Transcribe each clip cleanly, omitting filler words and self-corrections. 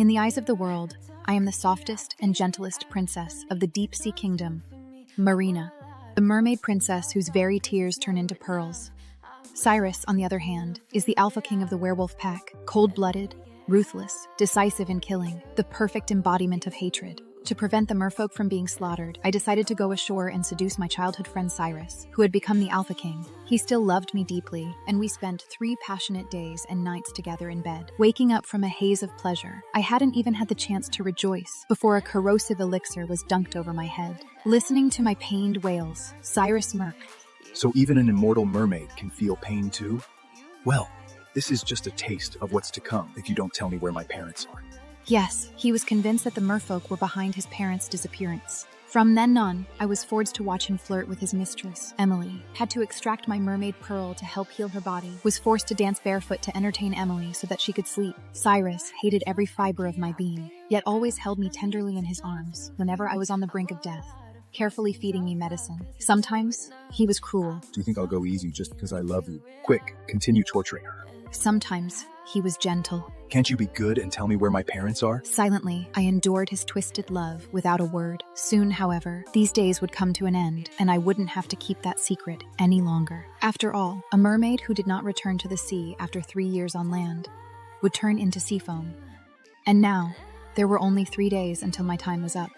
In the eyes of the world, I am the softest and gentlest princess of the deep-sea kingdom, Marina, the mermaid princess whose very tears turn into pearls. Cyrus, on the other hand, is the alpha king of the werewolf pack, cold-blooded, ruthless, decisive in killing, the perfect embodiment of hatred. To prevent the merfolk from being slaughtered, I decided to go ashore and seduce my childhood friend Cyrus, who had become the Alpha King. He still loved me deeply, and we spent 3 passionate days and nights together in bed, waking up from a haze of pleasure. I hadn't even had the chance to rejoice before a corrosive elixir was dunked over my head. Listening to my pained wails, Cyrus smirked. So even an immortal mermaid can feel pain too? Well, this is just a taste of what's to come if you don't tell me where my parents are. Yes, he was convinced that the merfolk were behind his parents' disappearance. From then on, I was forced to watch him flirt with his mistress, Emily, had to extract my mermaid pearl to help heal her body, was forced to dance barefoot to entertain Emily so that she could sleep. Cyrus hated every fiber of my being, yet always held me tenderly in his arms whenever I was on the brink of death, carefully feeding me medicine. Sometimes, he was cruel. Do you think I'll go easy just because I love you? Quick, continue torturing her. Sometimes, he was gentle. Can't you be good and tell me where my parents are? Silently, I endured his twisted love without a word. Soon, however, these days would come to an end, and I wouldn't have to keep that secret any longer. After all, a mermaid who did not return to the sea after 3 years on land would turn into sea foam. And now, there were only 3 days until my time was up.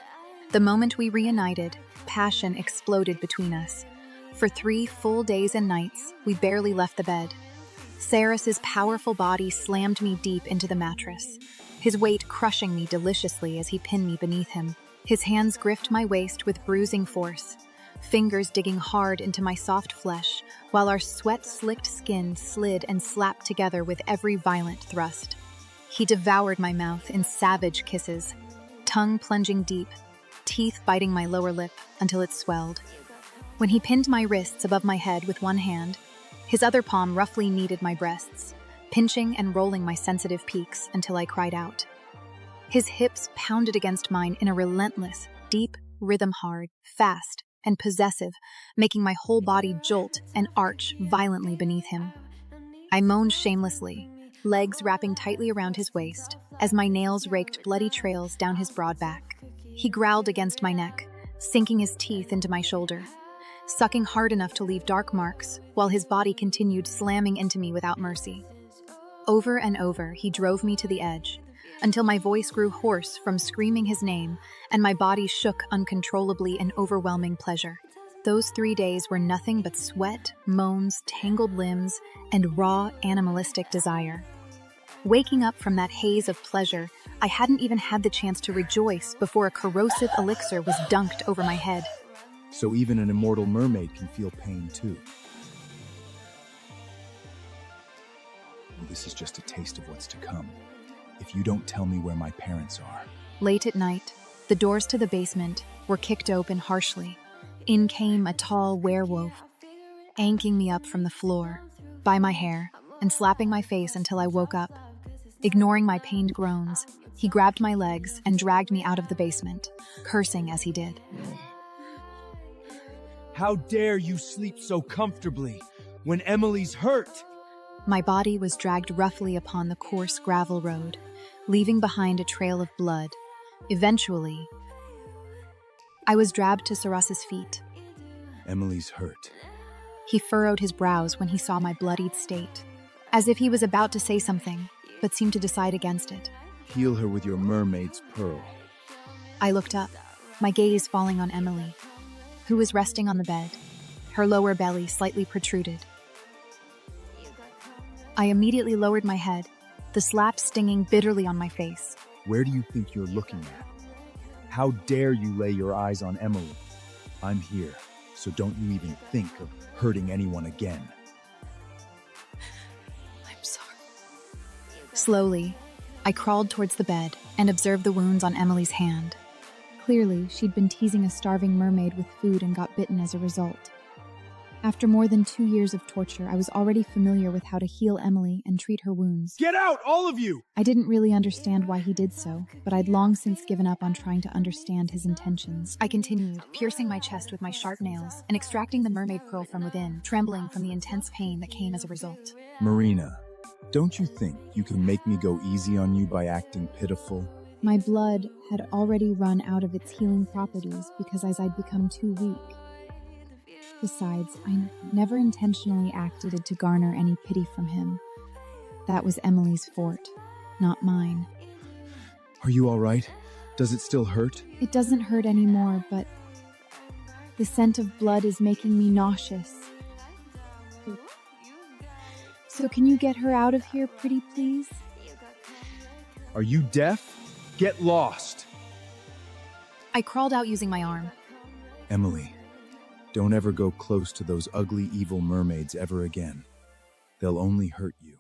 The moment we reunited, passion exploded between us. For 3 full days and nights, we barely left the bed. Cyrus's powerful body slammed me deep into the mattress, his weight crushing me deliciously as he pinned me beneath him. His hands gripped my waist with bruising force, fingers digging hard into my soft flesh, while our sweat-slicked skin slid and slapped together with every violent thrust. He devoured my mouth in savage kisses, tongue plunging deep, teeth biting my lower lip until it swelled. When he pinned my wrists above my head with one hand, his other palm roughly kneaded my breasts, pinching and rolling my sensitive peaks until I cried out. His hips pounded against mine in a relentless, deep rhythm, hard, fast, and possessive, making my whole body jolt and arch violently beneath him. I moaned shamelessly, legs wrapping tightly around his waist, as my nails raked bloody trails down his broad back. He growled against my neck, sinking his teeth into my shoulder, sucking hard enough to leave dark marks, while his body continued slamming into me without mercy. Over and over, he drove me to the edge, until my voice grew hoarse from screaming his name, and my body shook uncontrollably in overwhelming pleasure. Those 3 days were nothing but sweat, moans, tangled limbs, and raw, animalistic desire. Waking up from that haze of pleasure, I hadn't even had the chance to rejoice before a corrosive elixir was dunked over my head. So even an immortal mermaid can feel pain too. Well, this is just a taste of what's to come if you don't tell me where my parents are. Late at night, the doors to the basement were kicked open harshly. In came a tall werewolf, yanking me up from the floor, by my hair, and slapping my face until I woke up. Ignoring my pained groans, he grabbed my legs and dragged me out of the basement, cursing as he did. How dare you sleep so comfortably when Emily's hurt? My body was dragged roughly upon the coarse gravel road, leaving behind a trail of blood. Eventually, I was dragged to Cyrus's feet. Emily's hurt. He furrowed his brows when he saw my bloodied state, as if he was about to say something, but seemed to decide against it. Heal her with your mermaid's pearl. I looked up, my gaze falling on Emily, who was resting on the bed, her lower belly slightly protruded. I immediately lowered my head, the slap stinging bitterly on my face. Where do you think you're looking at? How dare you lay your eyes on Emily? I'm here, so don't you even think of hurting anyone again. I'm sorry. Slowly, I crawled towards the bed and observed the wounds on Emily's hand. Clearly, she'd been teasing a starving mermaid with food and got bitten as a result. After more than 2 years of torture, I was already familiar with how to heal Emily and treat her wounds. Get out, all of you! I didn't really understand why he did so, but I'd long since given up on trying to understand his intentions. I continued, piercing my chest with my sharp nails and extracting the mermaid pearl from within, trembling from the intense pain that came as a result. Marina, Don't you think you can make me go easy on you by acting pitiful? My blood had already run out of its healing properties because as I'd become too weak. Besides, I never intentionally acted to garner any pity from him. That was Emily's fort, not mine. Are you all right? Does it still hurt? It doesn't hurt anymore, but the scent of blood is making me nauseous. So can you get her out of here, pretty please? Are you deaf? Get lost! I crawled out using my arm. Emily, don't ever go close to those ugly, evil mermaids ever again. They'll only hurt you.